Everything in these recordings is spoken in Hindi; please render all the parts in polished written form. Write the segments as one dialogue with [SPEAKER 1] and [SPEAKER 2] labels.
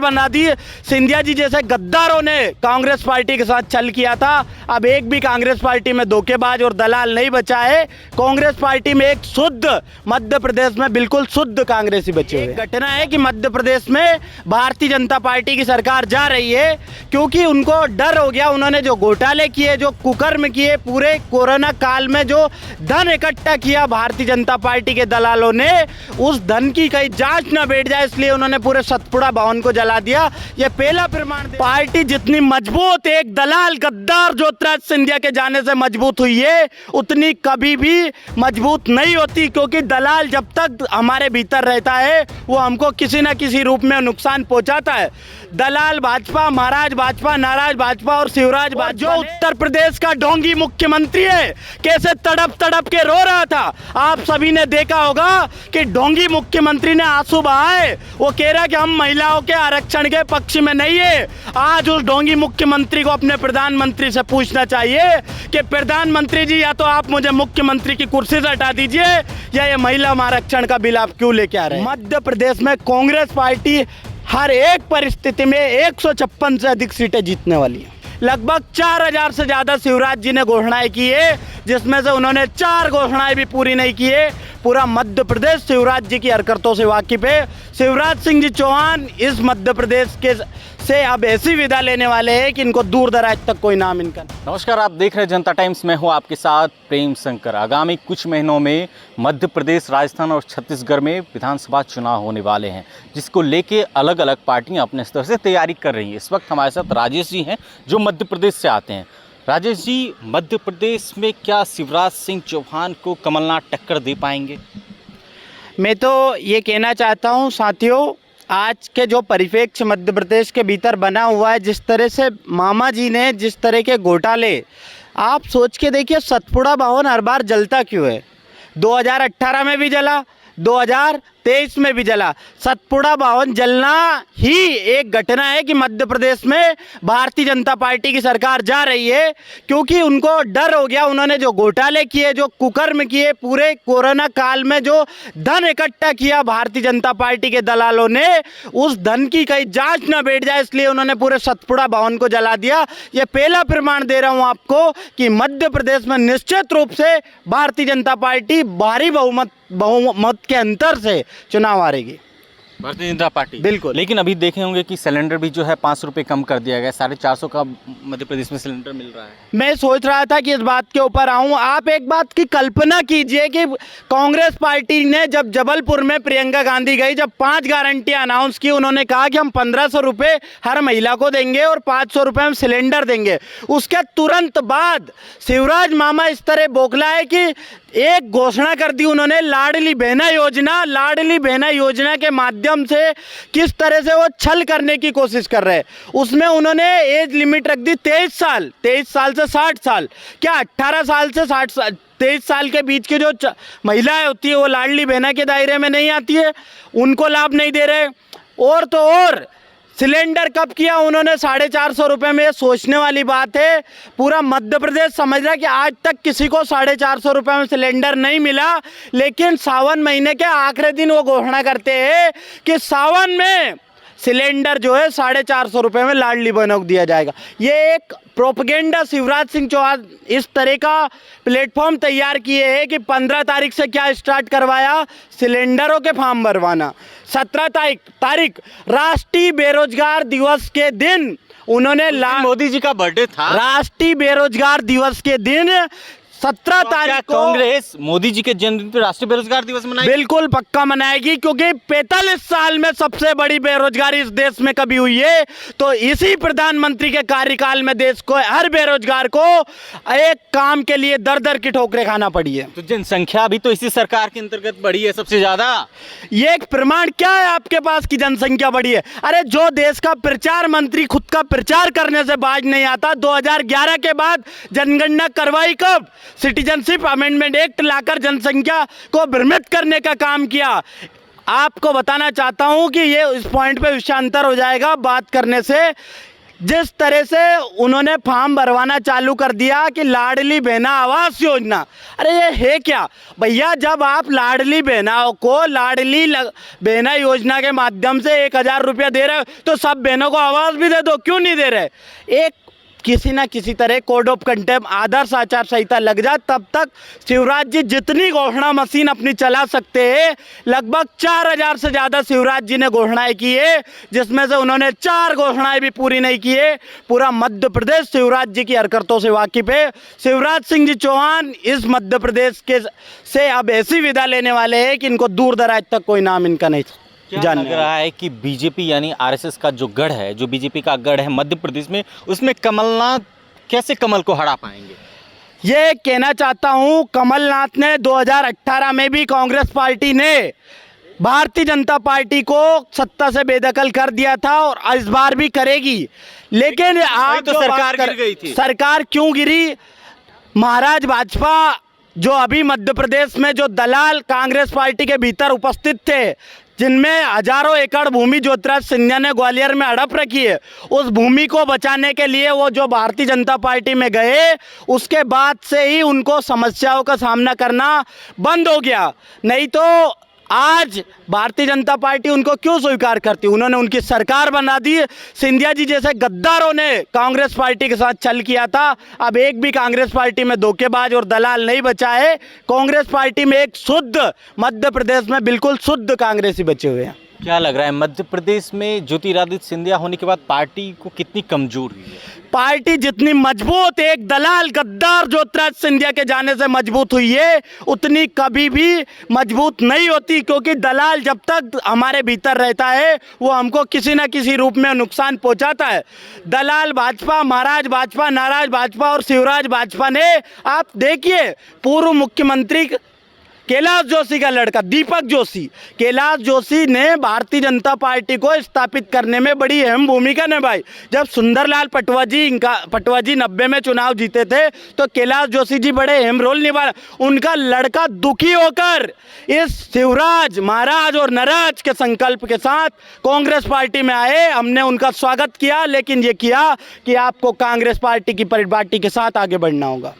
[SPEAKER 1] बना दी। सिंधिया जी जैसे गद्दारों ने कांग्रेस पार्टी के साथ छल किया था, अब एक भी कांग्रेस पार्टी में धोखेबाज और दलाल नहीं बचा है। कांग्रेस पार्टी में एक शुद्ध, मध्य प्रदेश में बिल्कुल शुद्ध कांग्रेसी बचे हुए। घटना है कि मध्य प्रदेश में भारतीय जनता पार्टी की सरकार जा रही है क्योंकि उनको डर हो गया। उन्होंने जो घोटाले किए, जो कुकर्म किए, पूरे कोरोना काल में जो धन इकट्ठा किया भारतीय जनता पार्टी के दलालों ने, उस धन की कहीं जांच न बैठ जाए इसलिए उन्होंने पूरे सतपुड़ा भवन को जला दिया। ये पहला प्रमाण पार्टी जितनी मजबूत एक दलाल गद्दार ज्योतिराज सिंधिया के जाने से मजबूत हुई है, उतनी कभी भी मजबूत नहीं होती, क्योंकि दलाल जब तक हमारे भीतर रहता है वो हमको किसी न किसी रूप में नुकसान पहुंचाता है। दलाल भाजपा, महाराज भाजपा, नाराज भाजपा और शिवराज भाजपा, जो उत्तर प्रदेश का ढोंगी मुख्यमंत्री है, कैसे तड़प तड़प के रो रहा था। आप सभी ने देखा होगा कि ढोंगी मुख्यमंत्री ने आंसू बहाए, वो कह रहा कि हम महिलाओं के आरक्षण के पक्ष में नहीं है। आज उस ढोंगी मुख्यमंत्री को अपने प्रधानमंत्री से पूछना चाहिए कि प्रधानमंत्री जी, या तो आप मुझे मुख्यमंत्री की कुर्सी से हटा दीजिए या ये महिला आरक्षण का बिल आप क्यों लेके आ रहे हैं। मध्य प्रदेश में कांग्रेस पार्टी हर एक परिस्थिति में 156 से अधिक सीटें जीतने वाली है। लगभग 4000 से ज़्यादा शिवराज जी ने घोषणाएं की है, जिसमें से उन्होंने 4 घोषणाएं भी पूरी नहीं की है। पूरा मध्य प्रदेश शिवराज जी की हरकतों से वाकिफ है। शिवराज सिंह जी चौहान इस मध्य प्रदेश के से अब ऐसी विदा लेने वाले हैं कि इनको दूर दराज तक कोई नाम इनका।
[SPEAKER 2] नमस्कार, आप देख रहे हैं जनता टाइम्स। मैं हूं आपके साथ प्रेम शंकर। आगामी कुछ महीनों में मध्य प्रदेश, राजस्थान और छत्तीसगढ़ में विधानसभा चुनाव होने वाले हैं, जिसको लेके अलग अलग पार्टियां अपने स्तर से तैयारी कर रही हैं। इस वक्त हमारे साथ राजेश जी हैं जो मध्य प्रदेश से आते हैं। राजेश जी, मध्य प्रदेश में क्या शिवराज सिंह चौहान को कमलनाथ टक्कर दे पाएंगे?
[SPEAKER 1] मैं तो ये कहना चाहता हूँ साथियों, आज के जो परिप्रेक्ष्य मध्य प्रदेश के भीतर बना हुआ है, जिस तरह से मामा जी ने जिस तरह के घोटाले, आप सोच के देखिए सतपुड़ा भवन हर बार जलता क्यों है। 2018 में भी जला, 2023 में भी जला। सतपुड़ा भवन जलना ही एक घटना है कि मध्य प्रदेश में भारतीय जनता पार्टी की सरकार जा रही है क्योंकि उनको डर हो गया। उन्होंने जो घोटाले किए, जो कुकर्म किए, पूरे कोरोना काल में जो धन इकट्ठा किया भारतीय जनता पार्टी के दलालों ने, उस धन की कहीं जांच न बैठ जाए इसलिए उन्होंने पूरे सतपुड़ा भवन को जला दिया। ये पहला प्रमाण दे रहा हूं आपको कि मध्य प्रदेश में निश्चित रूप से भारतीय जनता पार्टी भारी बहुमत के अंतर से चुनाव हारेगी।
[SPEAKER 2] भारतीय जनता पार्टी
[SPEAKER 1] बिल्कुल।
[SPEAKER 2] लेकिन अभी देखे होंगे कि सिलेंडर भी जो है 5 रुपये कम कर दिया गया, 450 का मध्य प्रदेश में सिलेंडर मिल रहा है।
[SPEAKER 1] मैं सोच रहा था कि इस बात के ऊपर आऊं। आप एक बात की कल्पना कीजिए कि कांग्रेस पार्टी ने जब जबलपुर में प्रियंका गांधी गई, जब 5 गारंटियां अनाउंस की, उन्होंने कहा कि हम 1500 रुपये हर महिला को देंगे और 500 रुपये हम सिलेंडर देंगे। उसके तुरंत बाद शिवराज मामा इस तरह बौखला है कि एक घोषणा कर दी उन्होंने, लाडली बहना योजना। लाडली बहना योजना के माध्यम से किस तरह से वो छल करने की कोशिश कर रहे हैं। उसमें उन्होंने एज लिमिट रख दी 23 साल, 23 साल से 60 साल। क्या 18 साल से 60 साल, 23 साल के बीच की जो महिलाएं होती है वो लाडली बहना के दायरे में नहीं आती है, उनको लाभ नहीं दे रहे। और तो और सिलेंडर कब किया उन्होंने 450 रुपये में। सोचने वाली बात है, पूरा मध्य प्रदेश समझ रहा है कि आज तक किसी को 450 रुपये में सिलेंडर नहीं मिला, लेकिन सावन महीने के आखिरी दिन वो घोषणा करते हैं कि सावन में सिलेंडर जो है 450 रुपये में लाडली बहनों को दिया जाएगा। ये एक प्रोपेगेंडा शिवराज सिंह चौहान इस तरह का प्लेटफॉर्म तैयार किए हैं कि 15 तारीख से क्या स्टार्ट करवाया, सिलेंडरों के फॉर्म भरवाना। 17 तारीख राष्ट्रीय बेरोजगार दिवस के दिन उन्होंने
[SPEAKER 2] मोदी जी का बर्थडे था।
[SPEAKER 1] राष्ट्रीय बेरोजगार दिवस के दिन 17 तारीख को
[SPEAKER 2] कांग्रेस मोदी जी के जन्मदिन पर राष्ट्रीय बेरोजगार दिवस मनाएगी?
[SPEAKER 1] बिल्कुल पक्का मनाएगी, क्योंकि 45 साल में सबसे बड़ी बेरोजगारी इस देश में कभी हुई है तो इसी प्रधानमंत्री के कार्यकाल में देश को, हर बेरोजगार को एक काम के लिए दर दर की ठोकरें खाना पड़ी है।
[SPEAKER 2] तो जनसंख्या भी तो इसी सरकार के अंतर्गत बढ़ी है सबसे ज्यादा।
[SPEAKER 1] ये एक प्रमाण क्या है आपके पास कि जनसंख्या बढ़ी है? अरे जो देश का प्रचार मंत्री खुद का प्रचार करने से बाज नहीं आता, 2011 के बाद जनगणना करवाई कब? सिटीजनशिप अमेंडमेंट एक्ट लाकर जनसंख्या को भ्रमित करने का काम किया। आपको बताना चाहता हूं कि ये इस पॉइंट पे विषयांतर हो जाएगा बात करने से। जिस तरह से उन्होंने फॉर्म भरवाना चालू कर दिया कि लाडली बहना आवास योजना, अरे ये है क्या भैया? जब आप लाडली बहनाओं को बहना योजना के माध्यम से 1,000 रुपया दे रहे हो तो सब बहनों को आवास भी दे दो, क्यों नहीं दे रहे? एक किसी ना किसी तरह कोड ऑफ कंटेम्प्ट आदर्श आचार संहिता लग जाए, तब तक शिवराज जी जितनी घोषणा मशीन अपनी चला सकते हैं। लगभग 4,000 से ज़्यादा शिवराज जी ने घोषणाएं की है, जिसमें से उन्होंने 4 घोषणाएं भी पूरी नहीं की है। पूरा मध्य प्रदेश शिवराज जी की हरकतों से वाकिफ है। शिवराज सिंह जी चौहान इस मध्य प्रदेश के से अब ऐसी विदा लेने वाले हैं कि इनको दूर दराज तक कोई नाम इनका नहीं
[SPEAKER 2] क्या लग रहा है कि बीजेपी यानी आरएसएस का जो गढ़ है, जो बीजेपी का गढ़ है मध्य प्रदेश में, उसमें कमलनाथ कैसे कमल को हरा पाएंगे?
[SPEAKER 1] ये कहना चाहता हूं, कमलनाथ ने 2018 में भी कांग्रेस पार्टी ने भारतीय जनता पार्टी को सत्ता से बेदखल कर दिया था और इस बार भी करेगी। लेकिन आज
[SPEAKER 2] तो सरकार गिर गई थी।
[SPEAKER 1] सरकार क्यों गिरी? महाराज भाजपा जो अभी मध्य प्रदेश में जो दलाल कांग्रेस पार्टी के भीतर उपस्थित थे, जिनमें हजारों एकड़ भूमि ज्योतिराज सिंधिया ने ग्वालियर में हड़प रखी है, उस भूमि को बचाने के लिए वो जो भारतीय जनता पार्टी में गए, उसके बाद से ही उनको समस्याओं का सामना करना बंद हो गया। नहीं तो आज भारतीय जनता पार्टी उनको क्यों स्वीकार करती? उन्होंने उनकी सरकार बना दी। सिंधिया जी जैसे गद्दारों ने कांग्रेस पार्टी के साथ छल किया था। अब एक भी कांग्रेस पार्टी में धोखेबाज और दलाल नहीं बचा है। कांग्रेस पार्टी में एक शुद्ध, मध्य प्रदेश में बिल्कुल शुद्ध कांग्रेसी बचे हुए हैं।
[SPEAKER 2] क्या लग रहा है मध्य प्रदेश में ज्योतिरादित्य सिंधिया होने के बाद पार्टी को कितनी कमजोर हुई है?
[SPEAKER 1] पार्टी जितनी मजबूत एक दलाल गद्दार ज्योतिराज सिंधिया के जाने से मजबूत हुई है, उतनी कभी भी मजबूत नहीं होती, क्योंकि दलाल जब तक हमारे भीतर रहता है वो हमको किसी न किसी रूप में नुकसान पहुंचाता है। दलाल भाजपा, महाराज भाजपा, नाराज भाजपा और शिवराज भाजपा ने, आप देखिए, पूर्व मुख्यमंत्री कैलाश जोशी का लड़का दीपक जोशी, कैलाश जोशी ने भारतीय जनता पार्टी को स्थापित करने में बड़ी अहम भूमिका निभाई। जब सुंदरलाल पटवा जी 90 में चुनाव जीते थे तो कैलाश जोशी जी बड़े अहम रोल निभाया। उनका लड़का दुखी होकर इस शिवराज, महाराज और नराज के संकल्प के साथ कांग्रेस पार्टी में आए। हमने उनका स्वागत किया, लेकिन ये किया कि आपको कांग्रेस पार्टी की परिपाटी के साथ आगे बढ़ना होगा।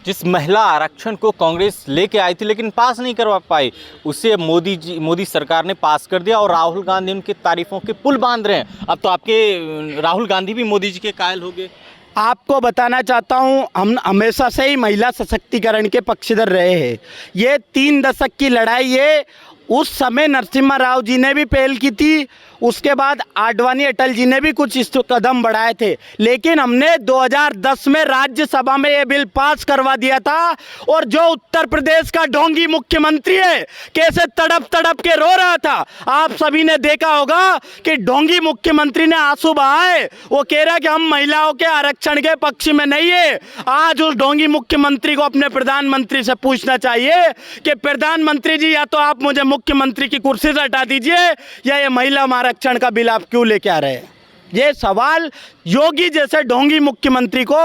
[SPEAKER 2] जिस महिला आरक्षण को कांग्रेस लेके आई थी लेकिन पास नहीं करवा पाई, उसे मोदी सरकार ने पास कर दिया और राहुल गांधी उनकी तारीफों के पुल बांध रहे हैं। अब तो आपके राहुल गांधी भी मोदी जी के कायल हो गए।
[SPEAKER 1] आपको बताना चाहता हूं, हम हमेशा से ही महिला सशक्तिकरण के पक्षधर रहे हैं। ये 3 दशक की लड़ाई है। उस समय नरसिम्हा राव जी ने भी पहल की थी, उसके बाद आडवाणी अटल जी ने भी कुछ इस कदम बढ़ाए थे, लेकिन हमने 2010 में राज्यसभा में ये बिल पास करवा दिया था। और जो उत्तर प्रदेश का ढोंगी मुख्यमंत्री है, कैसे तड़प तड़प के रो रहा था, आप सभी ने देखा होगा कि ढोंगी मुख्यमंत्री ने आंसू बहाए। वो कह रहा कि हम महिलाओं के आरक्षण के पक्ष में नहीं है। आज उस ढोंगी मुख्यमंत्री को अपने प्रधानमंत्री से पूछना चाहिए कि प्रधानमंत्री जी, या तो आप मुझे मुख्यमंत्री की कुर्सी से हटा दीजिए, या ये महिला आरक्षण का बिल आप क्यों लेके आ रहे हैं। ये सवाल योगी जैसे ढोंगी मुख्यमंत्री को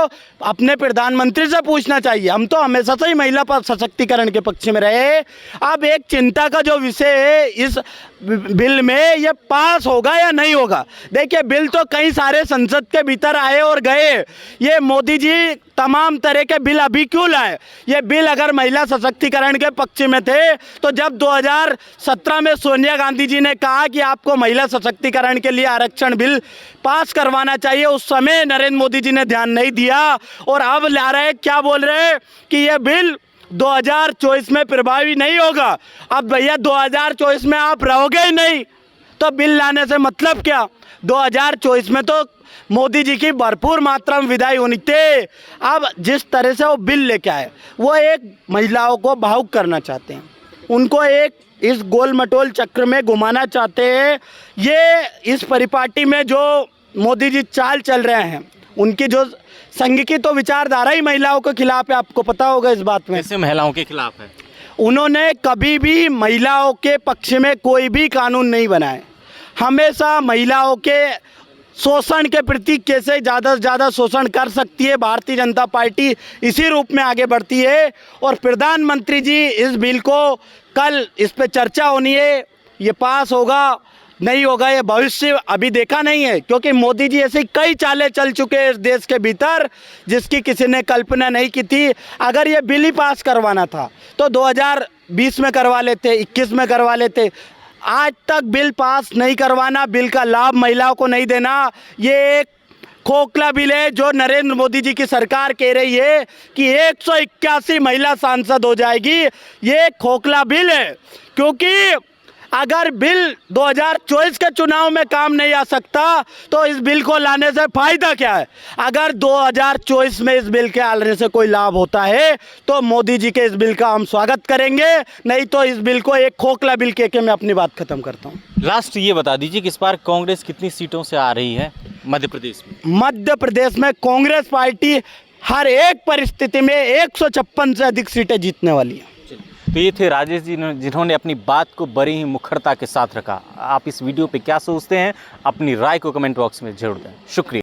[SPEAKER 1] अपने प्रधानमंत्री से पूछना चाहिए। हम तो हमेशा से ही महिला पर सशक्तिकरण के पक्ष में रहे। अब एक चिंता का जो विषय है, इस बिल में ये पास होगा या नहीं होगा। देखिए, बिल तो कई सारे संसद के भीतर आए और गए। ये मोदी जी तमाम तरह के बिल अभी क्यों लाए? ये बिल अगर महिला सशक्तिकरण के पक्ष में थे तो जब 2017 में सोनिया गांधी जी ने कहा कि आपको महिला सशक्तिकरण के लिए आरक्षण बिल पास करवाना चाहिए, उस समय नरेंद्र मोदी जी ने ध्यान नहीं दिया। और अब ला रहे, क्या बोल रहे हैं कि यह बिल 2024 में प्रभावी नहीं होगा। अब भैया 2024 में आप रहोगे ही नहीं तो बिल लाने से मतलब क्या? 2024 में तो मोदी जी की भरपूर मात्रा में विदाई होनी थी। अब जिस तरह से वो बिल लेके आए, वो एक महिलाओं को भावुक करना चाहते हैं, उनको एक इस गोल मटोल चक्र में घुमाना चाहते हैं। ये इस परिपाटी में जो मोदी जी चाल चल रहे हैं, उनकी जो संघ की तो विचारधारा ही महिलाओं के खिलाफ है। आपको पता होगा इस बात में।
[SPEAKER 2] कैसे महिलाओं के खिलाफ है?
[SPEAKER 1] उन्होंने कभी भी महिलाओं के पक्ष में कोई भी कानून नहीं बनाए। हमेशा महिलाओं के शोषण के प्रति कैसे ज़्यादा से ज़्यादा शोषण कर सकती है, भारतीय जनता पार्टी इसी रूप में आगे बढ़ती है। और प्रधानमंत्री जी, इस बिल को कल इस पे चर्चा होनी है, ये पास होगा नहीं होगा ये भविष्य अभी देखा नहीं है, क्योंकि मोदी जी ऐसी कई चालें चल चुके हैं इस देश के भीतर जिसकी किसी ने कल्पना नहीं की थी। अगर ये बिल ही पास करवाना था तो 2020 में करवा लेते, 21 में करवा लेते। आज तक बिल पास नहीं करवाना, बिल का लाभ महिलाओं को नहीं देना, ये एक खोखला बिल है जो नरेंद्र मोदी जी की सरकार कह रही है कि 181 महिला सांसद हो जाएगी। ये खोखला बिल है, क्योंकि अगर बिल 2024 के चुनाव में काम नहीं आ सकता तो इस बिल को लाने से फायदा क्या है। अगर 2024 में इस बिल के आने से कोई लाभ होता है तो मोदी जी के इस बिल का हम स्वागत करेंगे, नहीं तो इस बिल को एक खोखला बिल कह के मैं अपनी बात खत्म करता हूँ।
[SPEAKER 2] लास्ट ये बता दीजिए कि इस बार कांग्रेस कितनी सीटों से आ रही है मध्य प्रदेश में?
[SPEAKER 1] मध्य प्रदेश में कांग्रेस पार्टी हर एक परिस्थिति में 156 से अधिक सीटें जीतने वाली है।
[SPEAKER 2] तो ये थे राजेश जी जिन्होंने अपनी बात को बड़ी ही मुखरता के साथ रखा। आप इस वीडियो पे क्या सोचते हैं, अपनी राय को कमेंट बॉक्स में जरूर दें। शुक्रिया।